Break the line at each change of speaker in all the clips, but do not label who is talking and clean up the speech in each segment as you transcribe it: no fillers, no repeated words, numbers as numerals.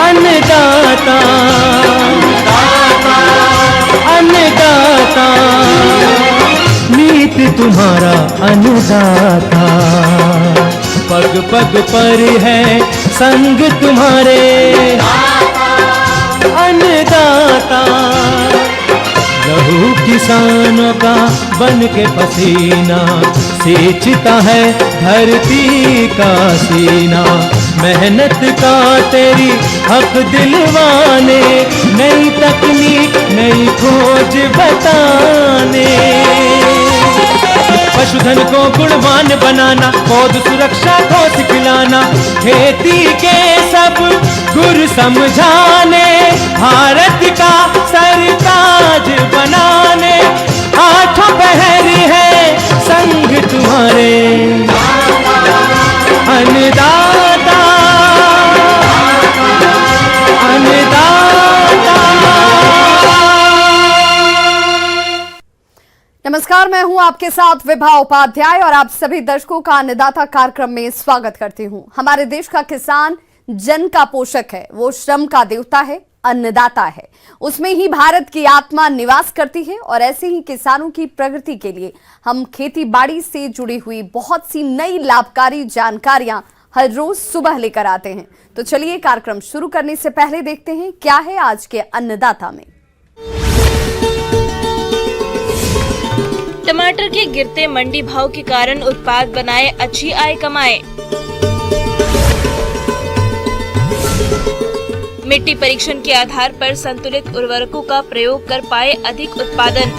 अन्नदाता अन्नदाता, नीत तुम्हारा अन्नदाता, पग पग पर है संग तुम्हारे अन्नदाता। लहू किसानों का बन के पसीना सींचता है धरती का सीना, मेहनत का तेरी हक दिलवाने, नई तकनीक नई खोज बताने। पशुधन को गुणवान बनाना, पौध सुरक्षा को सिखलाना, खेती के सब गुर समझाने, भारत का सरताज बनाने, आठों पहर है संग तुम्हारे अन्नदाता अन्नदाता।
नमस्कार, मैं हूं आपके साथ विभा उपाध्याय और आप सभी दर्शकों का अन्नदाता कार्यक्रम में स्वागत करती हूं। हमारे देश का किसान जन का पोषक है, वो श्रम का देवता है, अन्नदाता है। उसमें ही भारत की आत्मा निवास करती है और ऐसे ही किसानों की प्रगति के लिए हम खेती बाड़ी से जुड़ी हुई बहुत सी नई लाभकारी जानकारियां हर रोज सुबह लेकर आते हैं। तो चलिए कार्यक्रम शुरू करने से पहले देखते हैं क्या है आज के अन्नदाता में।
टमाटर के गिरते मंडी भाव के कारण उत्पाद बनाए अच्छी आय कमाए। मिट्टी परीक्षण के आधार पर संतुलित उर्वरकों का प्रयोग कर पाए अधिक उत्पादन।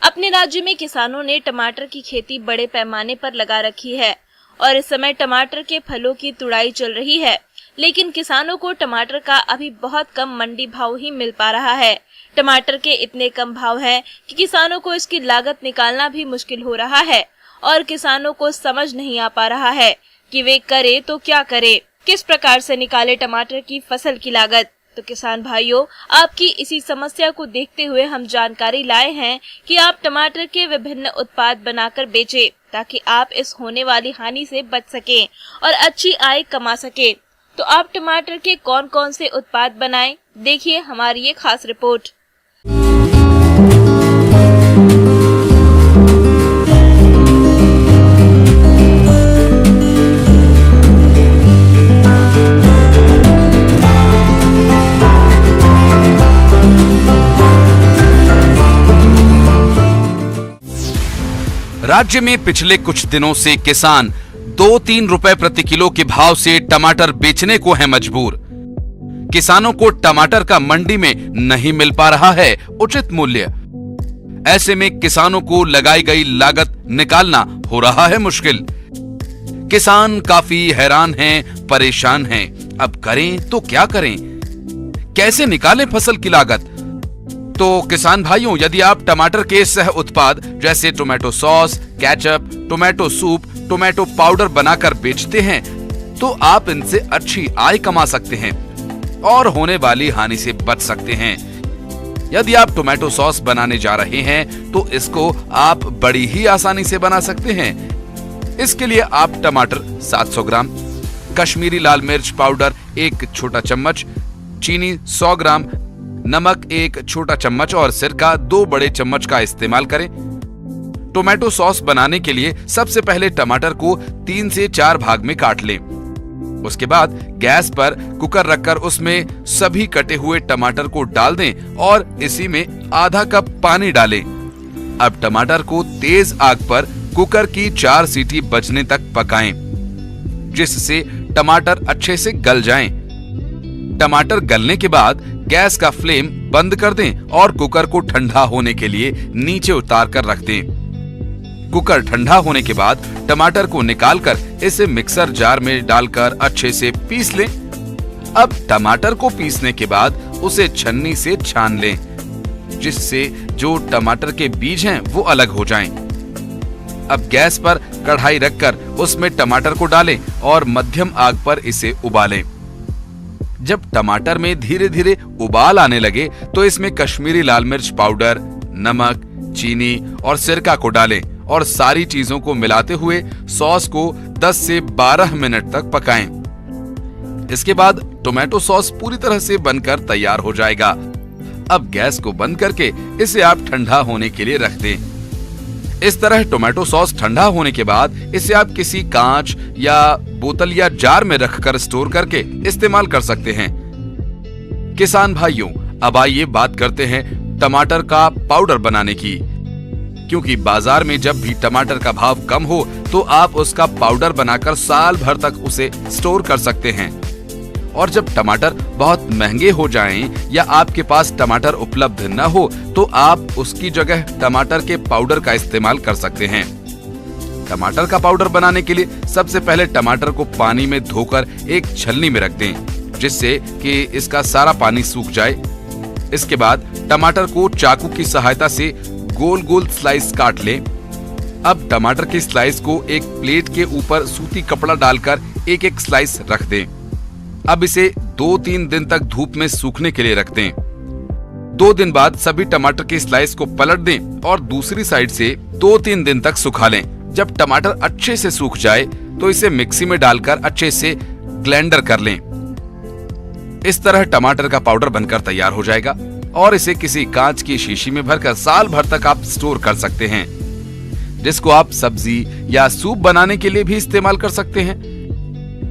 अपने राज्य में किसानों ने टमाटर की खेती बड़े पैमाने पर लगा रखी है और इस समय टमाटर के फलों की तुड़ाई चल रही है, लेकिन किसानों को टमाटर का अभी बहुत कम मंडी भाव ही मिल पा रहा है। टमाटर के इतने कम भाव हैं कि किसानों को इसकी लागत निकालना भी मुश्किल हो रहा है और किसानों को समझ नहीं आ पा रहा है कि वे करे तो क्या करे, किस प्रकार से निकाले टमाटर की फसल की लागत। तो किसान भाइयों, आपकी इसी समस्या को देखते हुए हम जानकारी लाए हैं कि आप टमाटर के विभिन्न उत्पाद बनाकर बेचें ताकि आप इस होने वाली हानि से बच सकें और अच्छी आय कमा सकें। तो आप टमाटर के कौन कौन से उत्पाद बनाएं, देखिए हमारी ये खास रिपोर्ट।
राज्य में पिछले कुछ दिनों से किसान 2-3 रुपए प्रति किलो के भाव से टमाटर बेचने को है मजबूर। किसानों को टमाटर का मंडी में नहीं मिल पा रहा है उचित मूल्य। ऐसे में किसानों को लगाई गई लागत निकालना हो रहा है मुश्किल। किसान काफी हैरान हैं, परेशान हैं। अब करें तो क्या करें, कैसे निकालें फसल की लागत। तो किसान भाइयों, यदि आप टमाटर के सह उत्पाद जैसे tomato sauce, ketchup, tomato soup, tomato powder बनाकर बेचते हैं तो आप इनसे अच्छी आय कमा सकते हैं और होने वाली हानि से बच सकते हैं। यदि आप टोमेटो सॉस बनाने जा रहे हैं तो इसको आप बड़ी ही आसानी से बना सकते हैं। इसके लिए आप टमाटर 700 ग्राम, कश्मीरी लाल मिर्च पाउडर 1 छोटा चम्मच, चीनी 100 ग्राम, नमक 1 छोटा चम्मच और सिरका 2 बड़े चम्मच का इस्तेमाल करें। टोमेटो सॉस बनाने के लिए सबसे पहले टमाटर को 3 से 4 भाग में काट लें। उसके बाद गैस पर कुकर रखकर उसमें सभी कटे हुए टमाटर को डाल दें और इसी में आधा कप पानी डालें। अब टमाटर को तेज आग पर कुकर की 4 सीटी बजने तक पकाएं, जिससे टमाटर अच्छे से गल जाएं। टमाटर गलने के बाद गैस का फ्लेम बंद कर दें और कुकर को ठंडा होने के लिए नीचे उतार कर रख दें। कुकर ठंडा होने के बाद टमाटर को निकालकर इसे मिक्सर जार में डालकर अच्छे से पीस लें। अब टमाटर को पीसने के बाद उसे छन्नी से छान लें। जिससे जो टमाटर के बीज हैं वो अलग हो जाएं। अब गैस पर कढ़ाई रखकर उसमें टमाटर को डालें और मध्यम आग पर इसे उबालें। जब टमाटर में धीरे धीरे उबाल आने लगे तो इसमें कश्मीरी लाल मिर्च पाउडर, नमक, चीनी और सिरका को डालें और सारी चीजों को मिलाते हुए सॉस को 10 से 12 मिनट तक पकाएं। इसके बाद टोमेटो सॉस पूरी तरह से बनकर तैयार हो जाएगा। अब गैस को बंद करके इसे आप ठंडा होने के लिए रख दें। इस तरह टोमेटो सॉस ठंडा होने के बाद इसे आप किसी कांच या बोतल या जार में रखकर स्टोर करके इस्तेमाल कर सकते हैं। किसान भाइयों, अब आइए बात करते हैं टमाटर का पाउडर बनाने की। क्योंकि बाजार में जब भी टमाटर का भाव कम हो तो आप उसका पाउडर बनाकर साल भर तक उसे स्टोर कर सकते हैं। और जब टमाटर बहुत महंगे हो जाएं या आपके पास टमाटर उपलब्ध न हो तो आप उसकी जगह टमाटर के पाउडर का इस्तेमाल कर सकते हैं। टमाटर का पाउडर बनाने के लिए सबसे पहले टमाटर को पानी में धोकर एक छलनी में रख दें, जिससे कि इसका सारा पानी सूख जाए। इसके बाद टमाटर को चाकू की सहायता से गोल गोल स्लाइस काट लें। अब टमाटर की स्लाइस को एक प्लेट के ऊपर सूती कपड़ा डालकर एक एक स्लाइस रख दें। अब इसे 2-3 दिन तक धूप में सूखने के लिए रख दें। 2 दिन बाद सभी टमाटर की स्लाइस को पलट दें और दूसरी साइड से 2-3 दिन तक सुखा लें। जब टमाटर अच्छे से सूख जाए तो इसे मिक्सी में डालकर अच्छे से ग्राइंडर कर लें। इस तरह टमाटर का पाउडर बनकर तैयार हो जाएगा और इसे किसी कांच की शीशी में भरकर साल भर तक आप स्टोर कर सकते हैं, जिसको आप सब्जी या सूप बनाने के लिए भी इस्तेमाल कर सकते हैं।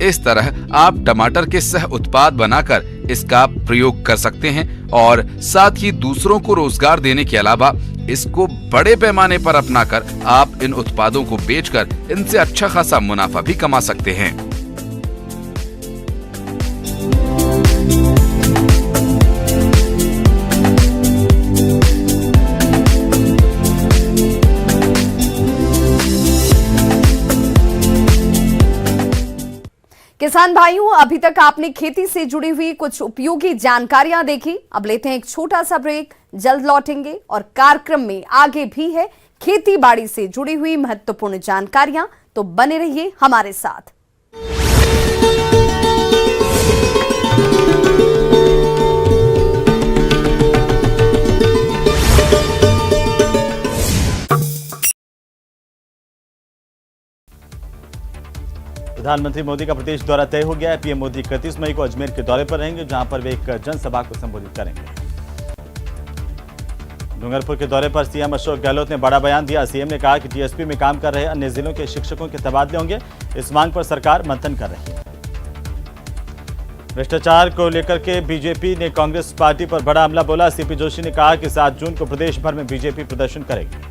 इस तरह आप टमाटर के सह उत्पाद बनाकर इसका प्रयोग कर सकते हैं और साथ ही दूसरों को रोजगार देने के अलावा इसको बड़े पैमाने पर अपनाकर आप इन उत्पादों को बेचकर इनसे अच्छा खासा मुनाफा भी कमा सकते हैं।
किसान भाइयों, अभी तक आपने खेती से जुड़ी हुई कुछ उपयोगी जानकारियां देखी। अब लेते हैं एक छोटा सा ब्रेक, जल्द लौटेंगे और कार्यक्रम में आगे भी है खेती बाड़ी से जुड़ी हुई महत्वपूर्ण जानकारियां, तो बने रहिए हमारे साथ।
प्रधानमंत्री मोदी का प्रदेश दौरा तय हो गया है। पीएम मोदी 31 मई को अजमेर के दौरे पर रहेंगे, जहां पर वे एक जनसभा को संबोधित करेंगे। डूंगरपुर के दौरे पर सीएम अशोक गहलोत ने बड़ा बयान दिया। सीएम ने कहा कि टीएसपी में काम कर रहे अन्य जिलों के शिक्षकों के तबादले होंगे। इस मांग पर सरकार मंथन कर रही है। भ्रष्टाचार को लेकर के बीजेपी ने कांग्रेस पार्टी पर बड़ा हमला बोला। सीपी जोशी ने कहा कि 7 जून को प्रदेश भर में बीजेपी प्रदर्शन करेगी।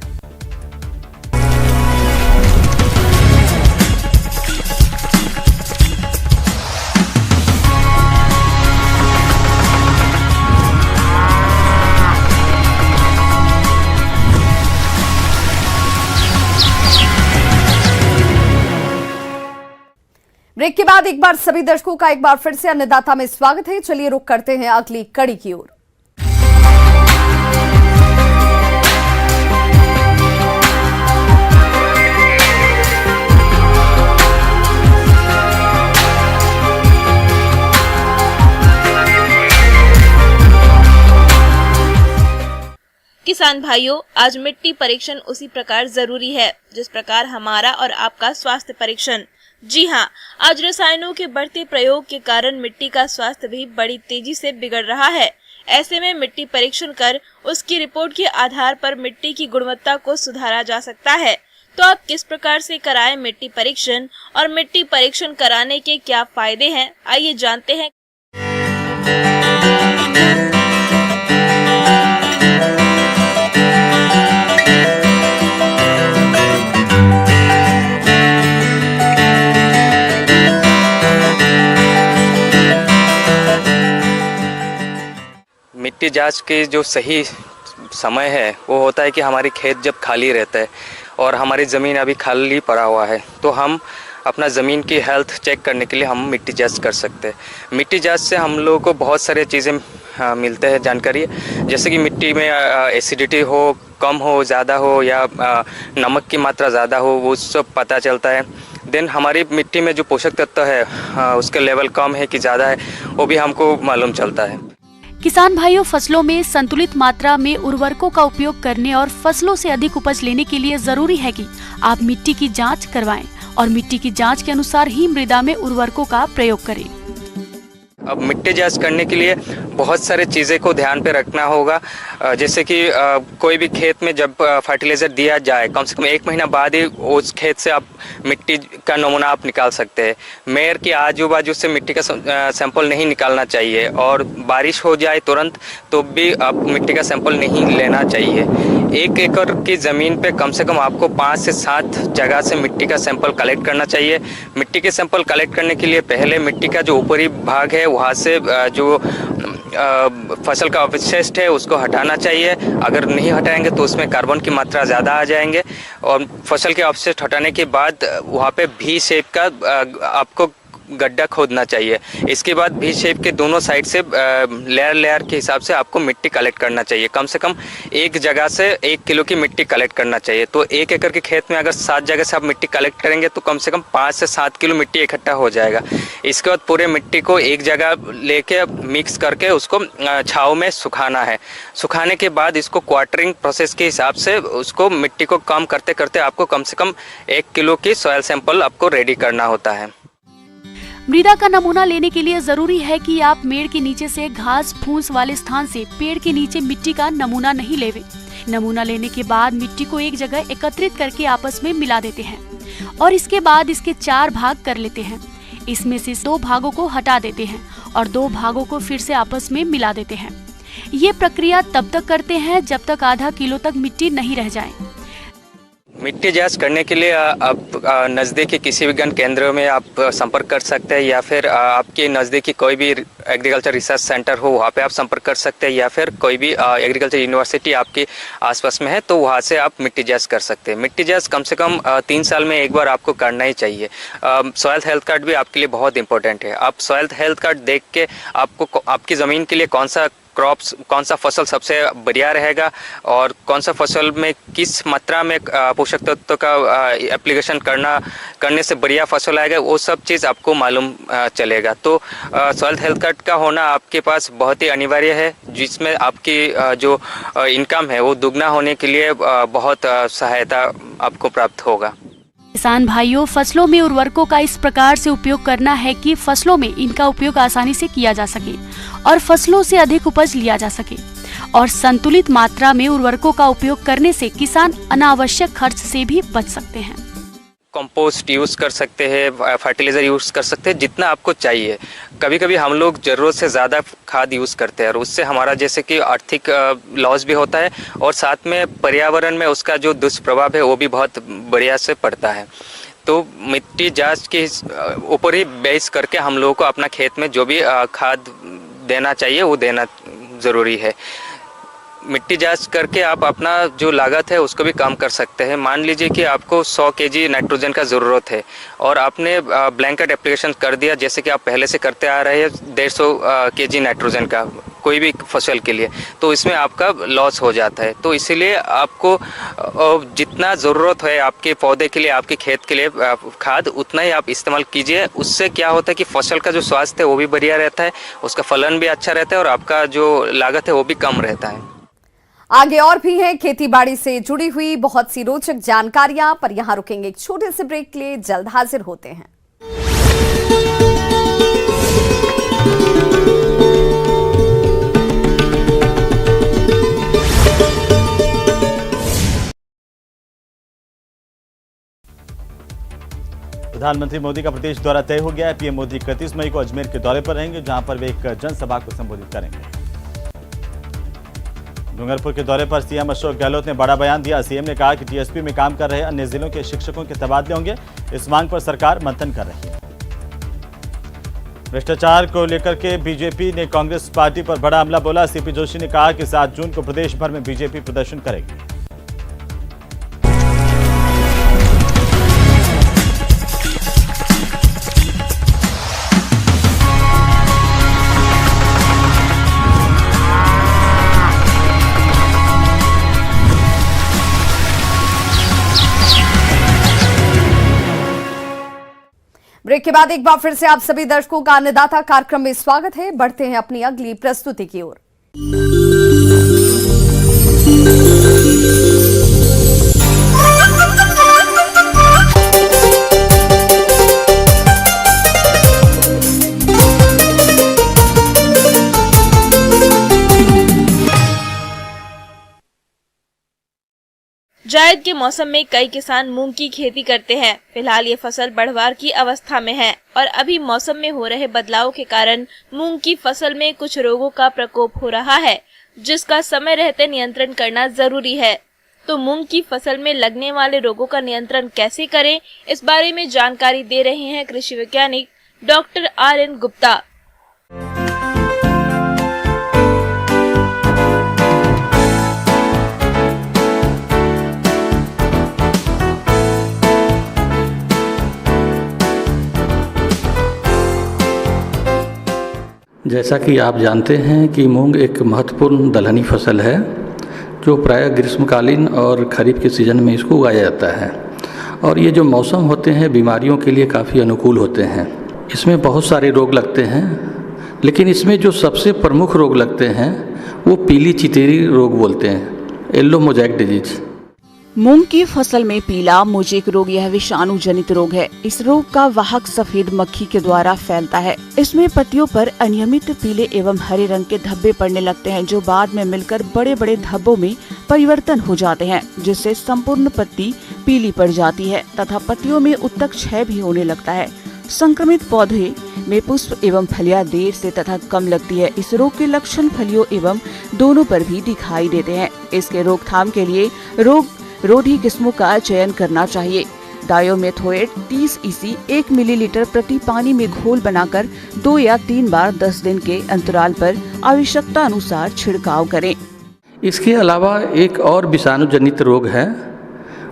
ब्रेक के बाद एक बार सभी दर्शकों का एक बार फिर से अन्नदाता में स्वागत है। चलिए रुक करते हैं अगली कड़ी की ओर।
किसान भाइयों, आज मिट्टी परीक्षण उसी प्रकार जरूरी है जिस प्रकार हमारा और आपका स्वास्थ्य परीक्षण। जी हाँ, आज रसायनों के बढ़ते प्रयोग के कारण मिट्टी का स्वास्थ्य भी बड़ी तेजी से बिगड़ रहा है। ऐसे में मिट्टी परीक्षण कर उसकी रिपोर्ट के आधार पर मिट्टी की गुणवत्ता को सुधारा जा सकता है। तो आप किस प्रकार से कराएं मिट्टी परीक्षण और मिट्टी परीक्षण कराने के क्या फायदे हैं, आइए जानते हैं।
मिट्टी जांच के जो सही समय है वो होता है कि हमारी खेत जब खाली रहता है और हमारी ज़मीन अभी खाली पड़ा हुआ है, तो हम अपना ज़मीन की हेल्थ चेक करने के लिए हम मिट्टी जांच कर सकते हैं। मिट्टी जांच से हम लोगों को बहुत सारी चीज़ें मिलते हैं जानकारी। जैसे कि मिट्टी में एसिडिटी हो, कम हो, ज़्यादा हो या नमक की मात्रा ज़्यादा हो, वो सब पता चलता है। देन हमारी मिट्टी में जो पोषक तत्व है उसका लेवल कम है कि ज़्यादा है, वो भी हमको मालूम चलता है।
किसान भाइयों, फसलों में संतुलित मात्रा में उर्वरकों का उपयोग करने और फसलों से अधिक उपज लेने के लिए जरूरी है कि आप मिट्टी की जांच करवाएं और मिट्टी की जांच के अनुसार ही मृदा में उर्वरकों का प्रयोग करें।
अब मिट्टी जांच करने के लिए बहुत सारे चीज़ें को ध्यान पे रखना होगा। जैसे कि कोई भी खेत में जब फर्टिलाइज़र दिया जाए, कम से कम 1 महीना बाद ही उस खेत से आप मिट्टी का नमूना आप निकाल सकते हैं। मेड़ के आजू बाजू से मिट्टी का सैंपल नहीं निकालना चाहिए, और बारिश हो जाए तुरंत तो भी आप मिट्टी का सैंपल नहीं लेना चाहिए। 1 एकड़ की ज़मीन पे कम से कम आपको 5 से 7 जगह से मिट्टी का सैंपल कलेक्ट करना चाहिए। मिट्टी के सैंपल कलेक्ट करने के लिए पहले मिट्टी का जो ऊपरी भाग है वहाँ से जो फसल का अवशिष्ट है उसको हटाना चाहिए। अगर नहीं हटाएंगे तो उसमें कार्बन की मात्रा ज़्यादा आ जाएंगे, और फसल के अवशिष्ट हटाने के बाद वहाँ पे भी शेप का आपको गड्ढा खोदना चाहिए। इसके बाद भी शेप के दोनों साइड से लेयर के हिसाब से आपको मिट्टी कलेक्ट करना चाहिए। कम से कम एक जगह से 1 किलो की मिट्टी कलेक्ट करना चाहिए। तो 1 एकड़ के खेत में अगर 7 जगह से आप मिट्टी कलेक्ट करेंगे तो कम से कम 5 से 7 किलो मिट्टी इकट्ठा हो जाएगा। इसके बाद पूरे मिट्टी को एक जगह लेके मिक्स करके उसको छाँव में सुखाना है। सुखाने के बाद इसको क्वार्टरिंग प्रोसेस के हिसाब से उसको मिट्टी को कम करते करते आपको कम से कम 1 किलो की सॉइल सैंपल आपको रेडी करना होता है।
मृदा का नमूना लेने के लिए जरूरी है कि आप मेड़ के नीचे से घास फूस वाले स्थान से पेड़ के नीचे मिट्टी का नमूना नहीं लेवे। नमूना लेने के बाद मिट्टी को एक जगह एकत्रित करके आपस में मिला देते हैं और इसके बाद इसके 4 भाग कर लेते हैं। इसमें से 2 भागों को हटा देते हैं और 2 भागों को फिर से आपस में मिला देते हैं। ये प्रक्रिया तब तक करते हैं जब तक आधा किलो तक मिट्टी नहीं रह जाए।
मिट्टी जांच करने के लिए आप नज़दीकी किसी विज्ञान केंद्र में आप संपर्क कर सकते हैं, या फिर आपके नज़दीकी कोई भी एग्रीकल्चर रिसर्च सेंटर हो वहाँ पे आप संपर्क कर सकते हैं, या फिर कोई भी एग्रीकल्चर यूनिवर्सिटी आपके आसपास में है तो वहाँ से आप मिट्टी जांच कर सकते हैं। मिट्टी जांच कम से कम 3 साल में एक बार आपको करना ही चाहिए। सॉइल हेल्थ कार्ड भी आपके लिए बहुत इंपॉर्टेंट है। आप सॉइल हेल्थ कार्ड देख के आपको आपकी ज़मीन के लिए कौन सा क्रॉप्स, कौन सा फसल सबसे बढ़िया रहेगा और कौन सा फसल में किस मात्रा में पोषक तत्व का एप्लीकेशन करने से बढ़िया फसल आएगा, वो सब चीज़ आपको मालूम चलेगा। तो सॉइल हेल्थ कार्ड का होना आपके पास बहुत ही अनिवार्य है, जिसमें आपकी जो इनकम है वो दुगना होने के लिए बहुत सहायता आपको प्राप्त होगा।
किसान भाइयों, फसलों में उर्वरकों का इस प्रकार से उपयोग करना है कि फसलों में इनका उपयोग आसानी से किया जा सके और फसलों से अधिक उपज लिया जा सके। और संतुलित मात्रा में उर्वरकों का उपयोग करने से किसान अनावश्यक खर्च से भी बच सकते हैं।
कंपोस्ट यूज़ कर सकते हैं, फर्टिलाइज़र यूज़ कर सकते हैं जितना आपको चाहिए। कभी कभी हम लोग ज़रूरत से ज़्यादा खाद यूज़ करते हैं और उससे हमारा जैसे कि आर्थिक लॉस भी होता है और साथ में पर्यावरण में उसका जो दुष्प्रभाव है वो भी बहुत बढ़िया से पड़ता है। तो मिट्टी जांच के ऊपर ही बेस करके हम लोगों को अपना खेत में जो भी खाद देना चाहिए वो देना ज़रूरी है। मिट्टी जांच करके आप अपना जो लागत है उसको भी कम कर सकते हैं। मान लीजिए कि आपको 100 केजी नाइट्रोजन का ज़रूरत है और आपने ब्लैंकेट एप्लीकेशन कर दिया, जैसे कि आप पहले से करते आ रहे हैं 150 केजी नाइट्रोजन का कोई भी फसल के लिए, तो इसमें आपका लॉस हो जाता है। तो इसीलिए आपको जितना ज़रूरत है आपके पौधे के लिए, आपके खेत के लिए खाद, उतना ही आप इस्तेमाल कीजिए। उससे क्या होता है कि फसल का जो स्वास्थ्य है वो भी बढ़िया रहता है, उसका फलन भी अच्छा रहता है और आपका जो लागत है वो भी कम रहता है।
आगे और भी हैं खेतीबाड़ी से जुड़ी हुई बहुत सी रोचक जानकारियां, पर यहां रुकेंगे एक छोटे से ब्रेक के लिए। जल्द हाजिर होते हैं।
प्रधानमंत्री मोदी का प्रदेश दौरा तय हो गया है। पीएम मोदी 31 मई को अजमेर के दौरे पर रहेंगे, जहां पर वे एक जनसभा को संबोधित करेंगे। डूंगरपुर के दौरे पर सीएम अशोक गहलोत ने बड़ा बयान दिया। सीएम ने कहा कि टीएसपी में काम कर रहे अन्य जिलों के शिक्षकों के तबादले होंगे। इस मांग पर सरकार मंथन कर रही है। भ्रष्टाचार को लेकर के बीजेपी ने कांग्रेस पार्टी पर बड़ा हमला बोला। सीपी जोशी ने कहा कि 7 जून को प्रदेश भर में बीजेपी प्रदर्शन करेगी।
ब्रेक के बाद एक बार फिर से आप सभी दर्शकों का अन्नदाता कार्यक्रम में स्वागत है। बढ़ते हैं अपनी अगली प्रस्तुति की ओर।
जायद के मौसम में कई किसान मूंग की खेती करते हैं। फिलहाल ये फसल बढ़वार की अवस्था में है और अभी मौसम में हो रहे बदलाव के कारण मूंग की फसल में कुछ रोगों का प्रकोप हो रहा है, जिसका समय रहते नियंत्रण करना जरूरी है। तो मूंग की फसल में लगने वाले रोगों का नियंत्रण कैसे करें, इस बारे में जानकारी दे रहे हैं कृषि वैज्ञानिक डॉक्टर RN गुप्ता।
जैसा कि आप जानते हैं कि मूंग एक महत्वपूर्ण दलहनी फसल है जो प्रायः ग्रीष्मकालीन और खरीफ के सीज़न में इसको उगाया जाता है। और ये जो मौसम होते हैं बीमारियों के लिए काफ़ी अनुकूल होते हैं। इसमें बहुत सारे रोग लगते हैं, लेकिन इसमें जो सबसे प्रमुख रोग लगते हैं वो पीली चितेरी रोग बोलते हैं, येलो मोज़ेक डिजीज।
मूंग की फसल में पीला मोज़ेक रोग यह विषाणु जनित रोग है। इस रोग का वाहक सफेद मक्खी के द्वारा फैलता है। इसमें पत्तियों पर अनियमित पीले एवं हरे रंग के धब्बे पड़ने लगते हैं, जो बाद में मिलकर बड़े बड़े धब्बों में परिवर्तन हो जाते हैं, जिससे संपूर्ण पत्ती पीली पड़ जाती है तथा पत्तियों में उत्तक क्षय भी होने लगता है। संक्रमित पौधे में पुष्प एवं फलियां देर से तथा कम लगती है। इस रोग के लक्षण फलियों एवं दोनों पर भी दिखाई देते हैं। इसके रोकथाम के लिए रोग रोधी किस्मों का चयन करना चाहिए। डायोमेथोएट 30 EC 1 मिलीलीटर प्रति पानी में घोल बनाकर 2 या 3 बार 10 दिन के अंतराल पर आवश्यकता अनुसार छिड़काव करें।
इसके अलावा एक और विषाणु जनित रोग है,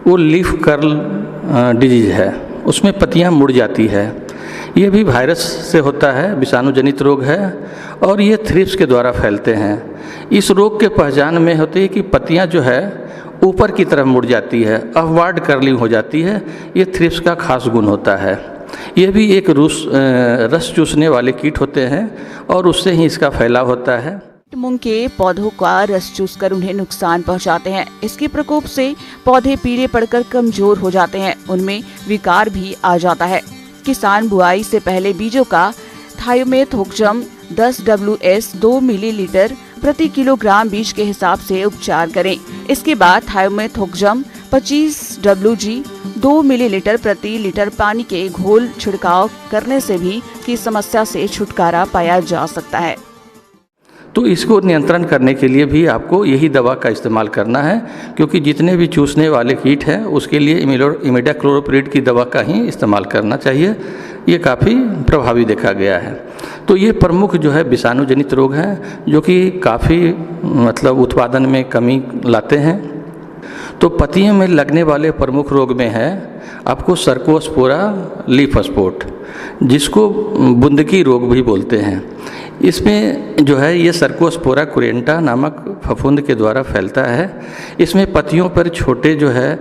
वो लीफ कर्ल डिजीज है। उसमें पत्तियां मुड़ जाती है। ये भी वायरस से होता है, विषाणु जनित रोग है और ये थ्रिप्स के द्वारा फैलते हैं। इस रोग के पहचान में होती है कि पत्तियां जो है ऊपर की तरफ मुड़ जाती है, अपवार्ड कर्लिंग हो जाती है। ये थ्रिप्स का खास गुण होता है। ये भी एक रस चूसने वाले कीट होते हैं और उससे ही इसका फैलाव होता है।
मूंग के पौधों का रस चूसकर उन्हें नुकसान पहुंचाते हैं। इसके प्रकोप से पौधे पीले पड़कर कमजोर हो जाते हैं, उनमें विकार भी आ जाता है। किसान बुआई से पहले बीजों का थायोमेथोक्सम 10 WS 2 मिलीलीटर प्रति किलोग्राम बीज के हिसाब से उपचार करें। इसके बाद थायोमेथोक्सम 25 WG 2 मिलीलीटर प्रति लीटर पानी के घोल छिड़काव करने से भी की समस्या से छुटकारा पाया जा सकता है।
तो इसको नियंत्रण करने के लिए भी आपको यही दवा का इस्तेमाल करना है, क्योंकि जितने भी चूसने वाले कीट हैं उसके लिए इमिडाक्लोप्रिड की दवा का ही इस्तेमाल करना चाहिए। ये काफ़ी प्रभावी देखा गया है। तो ये प्रमुख जो है विषाणु जनित रोग हैं जो कि काफ़ी उत्पादन में कमी लाते हैं। तो पत्तियों में लगने वाले प्रमुख रोग में है आपको सर्कोस्पोरा लीफ स्पॉट, जिसको बुंदकी रोग भी बोलते हैं। इसमें जो है ये सर्कोस्पोरा कुरेंटा नामक फफूंद के द्वारा फैलता है। इसमें पत्तियों पर छोटे जो है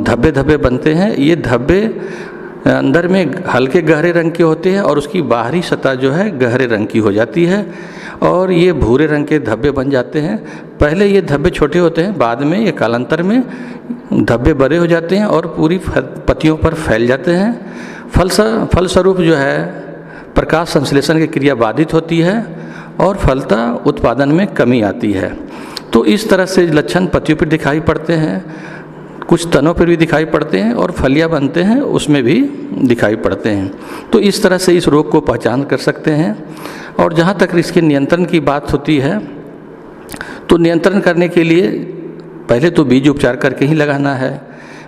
धब्बे धब्बे बनते हैं। ये धब्बे अंदर में हल्के गहरे रंग के होते हैं और उसकी बाहरी सतह जो है गहरे रंग की हो जाती है और ये भूरे रंग के धब्बे बन जाते हैं। पहले ये धब्बे छोटे होते हैं, बाद में ये कालांतर में धब्बे बड़े हो जाते हैं और पूरी पत्तियों पर फैल जाते हैं। फलस्वरूप जो है प्रकाश संश्लेषण की क्रिया बाधित होती है और फलता उत्पादन में कमी आती है। तो इस तरह से लक्षण पत्तियों पर दिखाई पड़ते हैं, कुछ तनों पर भी दिखाई पड़ते हैं और फलियां बनते हैं उसमें भी दिखाई पड़ते हैं। तो इस तरह से इस रोग को पहचान कर सकते हैं। और जहाँ तक इसके नियंत्रण की बात होती है, तो नियंत्रण करने के लिए पहले तो बीज उपचार करके ही लगाना है।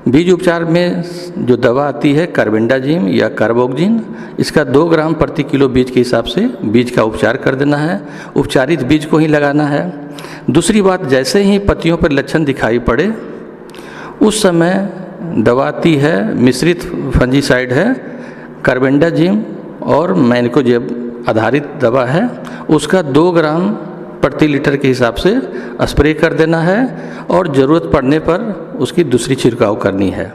बीज उपचार में जो दवा आती है कार्बेंडाजिम या कार्बोक्जिन, इसका 2 ग्राम प्रति किलो बीज के हिसाब से बीज का उपचार कर देना है। उपचारित बीज को ही लगाना है। दूसरी बात, जैसे ही पत्तियों पर लक्षण दिखाई पड़े उस समय दवा आती है, मिश्रित फंजीसाइड है, कार्बेंडाजिम और मैनकोजेब आधारित दवा है, उसका 2 ग्राम प्रति लीटर के हिसाब से स्प्रे कर देना है और ज़रूरत पड़ने पर उसकी दूसरी छिड़काव करनी है।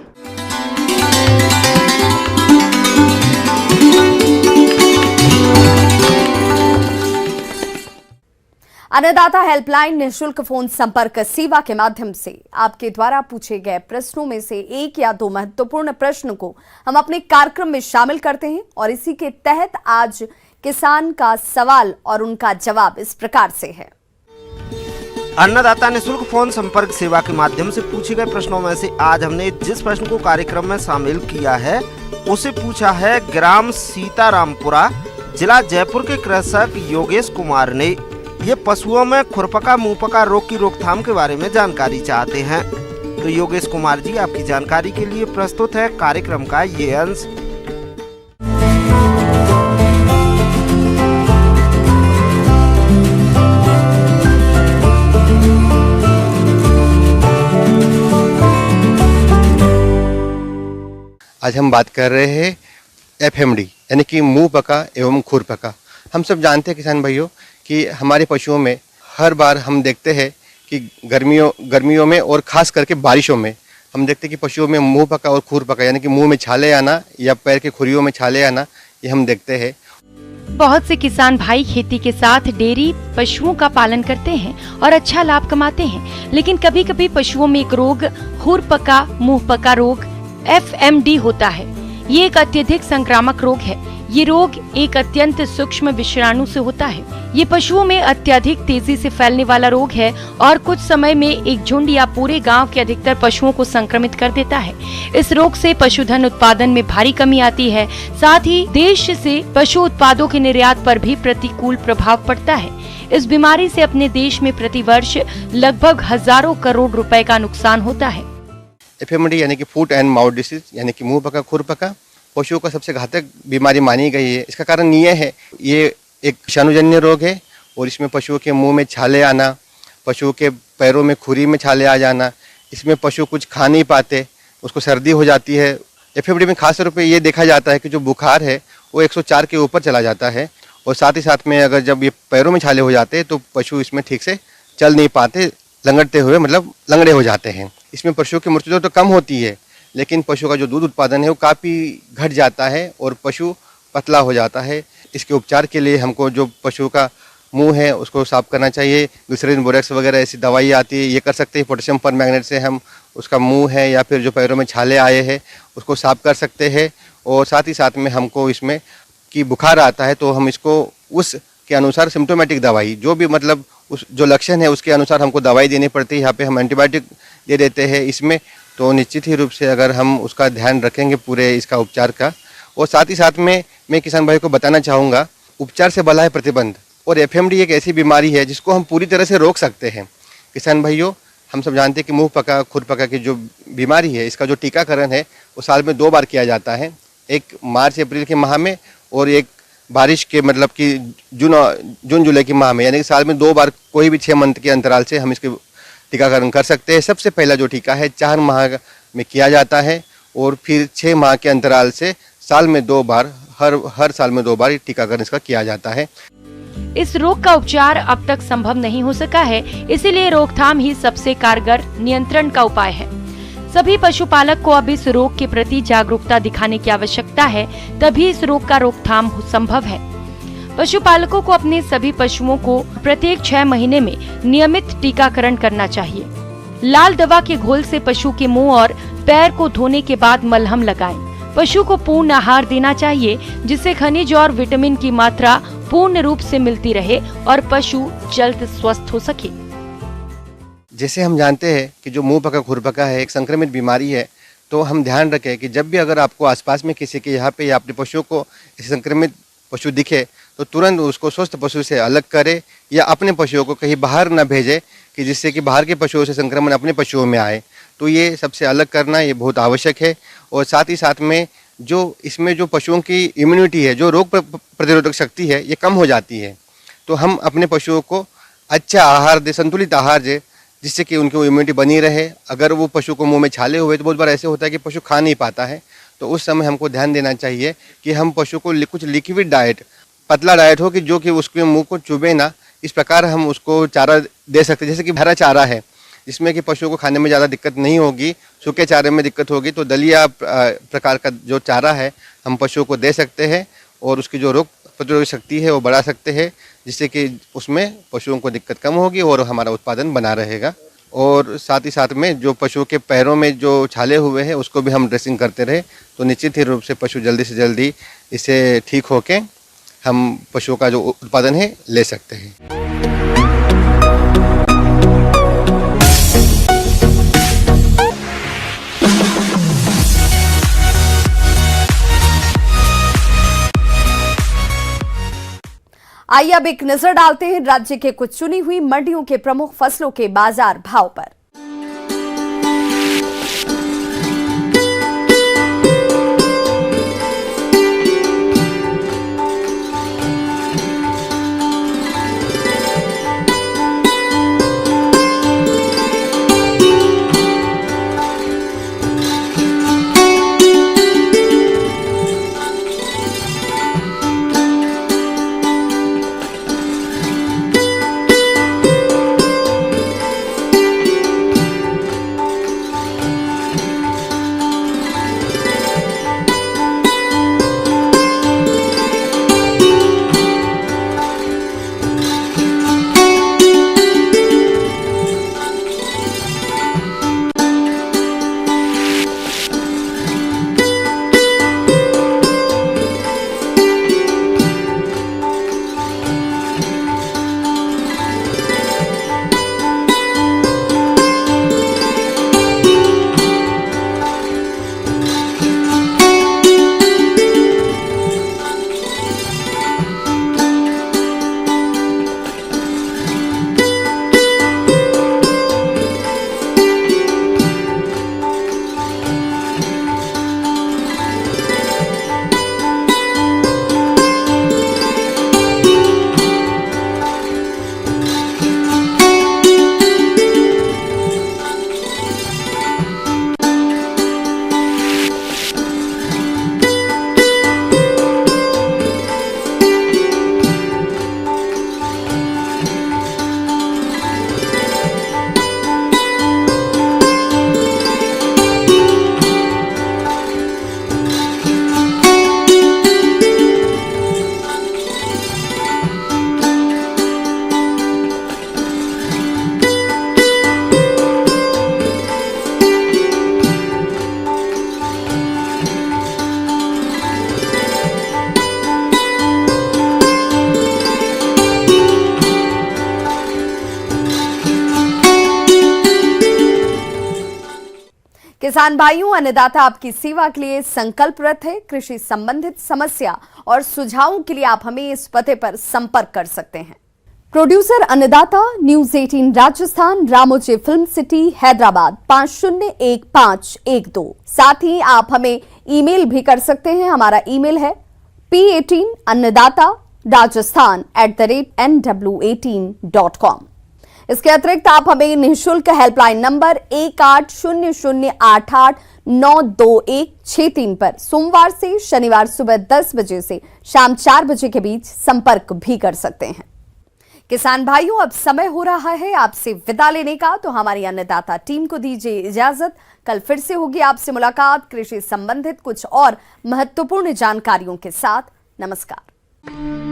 अन्नदाता हेल्पलाइन निःशुल्क फोन संपर्क सेवा के माध्यम से आपके द्वारा पूछे गए प्रश्नों में से एक या दो महत्वपूर्ण प्रश्न को हम अपने कार्यक्रम में शामिल करते हैं और इसी के तहत आज किसान का सवाल और उनका जवाब इस प्रकार से है।
अन्नदाता निःशुल्क फोन संपर्क सेवा के माध्यम से पूछे गए प्रश्नों में से आज हमने जिस प्रश्न को कार्यक्रम में शामिल किया है उसे पूछा है ग्राम सीतारामपुरा, जिला जयपुर के कृषक योगेश कुमार ने। ये पशुओं में खुरपका मुंहपका रोग की रोकथाम के बारे में जानकारी चाहते हैं। तो योगेश कुमार जी, आपकी जानकारी के लिए प्रस्तुत है कार्यक्रम का ये अंश।
आज हम बात कर रहे हैं FMD यानी कि मुंह पका एवं खुर पका। हम सब जानते हैं किसान भाइयों कि हमारे पशुओं में हर बार हम देखते हैं कि गर्मियों में और ख़ास करके बारिशों में हम देखते हैं कि पशुओं में मुंह पका और खुर पका यानी कि मुंह में छाले आना या पैर के खुरियों में छाले आना, ये हम देखते हैं।
बहुत से किसान भाई खेती के साथ डेयरी पशुओं का पालन करते हैं और अच्छा लाभ कमाते हैं, लेकिन कभी कभी पशुओं में एक रोग खुर पका मुंह पका रोग FMD होता है। ये एक अत्यधिक संक्रामक रोग है। ये रोग एक अत्यंत सूक्ष्म विषाणु से होता है। ये पशुओं में अत्यधिक तेजी से फैलने वाला रोग है और कुछ समय में एक झुंड या पूरे गांव के अधिकतर पशुओं को संक्रमित कर देता है। इस रोग से पशुधन उत्पादन में भारी कमी आती है। साथ ही देश से पशु उत्पादों के निर्यात पर भी प्रतिकूल प्रभाव पड़ता है। इस बीमारी से अपने देश में प्रतिवर्ष लगभग हजारों करोड़ रुपए का नुकसान होता है।
FMD यानी कि फूट एंड माउथ डिसीज यानी कि मुंह पका खुर पका पशुओं का सबसे घातक बीमारी मानी गई है। इसका कारण ये है, ये एक विषाणुजन्य रोग है और इसमें पशुओं के मुंह में छाले आना, पशुओं के पैरों में खुरी में छाले आ जाना, इसमें पशु कुछ खा नहीं पाते, उसको सर्दी हो जाती है। FMD में खास तौर पे ये देखा जाता है कि जो बुखार है वो 104 के ऊपर चला जाता है और साथ ही साथ में अगर जब ये पैरों में छाले हो जाते हैं तो पशु इसमें ठीक से चल नहीं पाते, लंगड़ते हुए मतलब लंगड़े हो जाते हैं। इसमें पशुओं की मृत्यु तो कम होती है, लेकिन पशु का जो दूध उत्पादन है वो काफ़ी घट जाता है और पशु पतला हो जाता है। इसके उपचार के लिए हमको जो पशु का मुंह है उसको साफ करना चाहिए। ग्लिसरीन बोरेक्स वगैरह ऐसी दवाई आती है, ये कर सकते हैं। पोटेशियम परमैंगनेट से हम उसका मुंह है या फिर जो पैरों में छाले आए हैं उसको साफ कर सकते हैं। और साथ ही साथ में हमको इसमें कि बुखार आता है तो हम इसको उसके अनुसार सिम्टोमेटिक दवाई जो भी मतलब उस जो लक्षण है उसके अनुसार हमको दवाई देनी पड़ती है। यहाँ पे हम एंटीबायोटिक दे देते हैं इसमें, तो निश्चित ही रूप से अगर हम उसका ध्यान रखेंगे पूरे इसका उपचार का। और साथ ही साथ में मैं किसान भाई को बताना चाहूँगा, उपचार से भला है प्रतिबंध। और FMD एक ऐसी बीमारी है जिसको हम पूरी तरह से रोक सकते हैं। किसान भाइयों, हम सब जानते हैं कि मुंह पका खुर पका की जो बीमारी है इसका जो टीकाकरण है वो साल में 2 बार किया जाता है, एक मार्च अप्रैल के माह में और एक बारिश के मतलब कि जून जुलाई के माह में, यानी कि साल में 2 बार कोई भी 6 मंथ के अंतराल से हम इसके टीकाकरण कर सकते हैं। सबसे पहला जो टीका है 4 माह में किया जाता है और फिर 6 माह के अंतराल से साल में 2 बार हर साल में 2 बार टीकाकरण इसका किया जाता है।
इस रोग का उपचार अब तक संभव नहीं हो सका है, इसीलिए रोकथाम ही सबसे कारगर नियंत्रण का उपाय है। सभी पशुपालक को अब इस रोग के प्रति जागरूकता दिखाने की आवश्यकता है, तभी इस रोग का रोकथाम संभव है। पशुपालकों को अपने सभी पशुओं को प्रत्येक 6 महीने में नियमित टीकाकरण करना चाहिए। लाल दवा के घोल से पशु के मुंह और पैर को धोने के बाद मलहम लगाएं। पशु को पूर्ण आहार देना चाहिए जिससे खनिज और विटामिन की मात्रा पूर्ण रूप से मिलती रहे और पशु जल्द स्वस्थ हो सके।
जैसे हम जानते हैं कि जो मुंह पका खुर पका है एक संक्रमित बीमारी है, तो हम ध्यान रखें कि जब भी अगर आपको आसपास में किसी के यहाँ पे या अपने पशुओं को संक्रमित पशु दिखे तो तुरंत उसको स्वस्थ पशु से अलग करे या अपने पशुओं को कहीं बाहर न भेजे कि जिससे कि बाहर के पशुओं से संक्रमण अपने पशुओं में आए। तो ये सबसे अलग करना ये बहुत आवश्यक है। और साथ ही साथ में जो इसमें जो पशुओं की इम्यूनिटी है, जो रोग प्रतिरोधक शक्ति है, ये कम हो जाती है। तो हम अपने पशुओं को अच्छा आहार दे, संतुलित आहार दे, जिससे कि उनकी इम्यूनिटी बनी रहे। अगर वो पशु को मुंह में छाले हुए तो बहुत बार ऐसे होता है कि पशु खा नहीं पाता है, तो उस समय हमको ध्यान देना चाहिए कि हम पशु को कुछ लिक्विड डाइट, पतला डाइट हो कि जो कि उसके मुंह को चुभे ना, इस प्रकार हम उसको चारा दे सकते हैं। जैसे कि हरा चारा है जिसमें कि पशुओं को खाने में ज़्यादा दिक्कत नहीं होगी, सूखे चारे में दिक्कत होगी, तो दलिया प्रकार का जो चारा है हम पशुओं को दे सकते हैं और उसकी जो रोग प्रतिरोधक शक्ति है वो बढ़ा सकते हैं, जिससे कि उसमें पशुओं को दिक्कत कम होगी और हमारा उत्पादन बना रहेगा। और साथ ही साथ में जो पशुओं के पैरों में जो छाले हुए हैं उसको भी हम ड्रेसिंग करते रहे तो निश्चित ही रूप से पशु जल्दी से जल्दी इसे ठीक होके हम पशुओं का जो उत्पादन है ले सकते हैं।
आइए अब एक नजर डालते हैं राज्य के कुछ चुनी हुई मंडियों के प्रमुख फसलों के बाजार भाव पर। किसान भाइयों, अन्नदाता आपकी सेवा के लिए संकल्परत है। कृषि संबंधित समस्या और सुझावों के लिए आप हमें इस पते पर संपर्क कर सकते हैं। प्रोड्यूसर अन्नदाता, news 18 Rajasthan, Ramoji film city, Hyderabad 501512। साथ ही आप हमें ईमेल भी कर सकते हैं। हमारा ईमेल है p18annadaata@nw18.com। इसके अतिरिक्त आप हमें निःशुल्क हेल्पलाइन नंबर 180088922163 पर सोमवार से शनिवार सुबह 10 बजे से शाम 4 बजे के बीच संपर्क भी कर सकते हैं। किसान भाइयों, अब समय हो रहा है आपसे विदा लेने का, तो हमारी अन्नदाता टीम को दीजिए इजाजत। कल फिर से होगी आपसे मुलाकात कृषि संबंधित कुछ और महत्वपूर्ण जानकारियों के साथ। नमस्कार।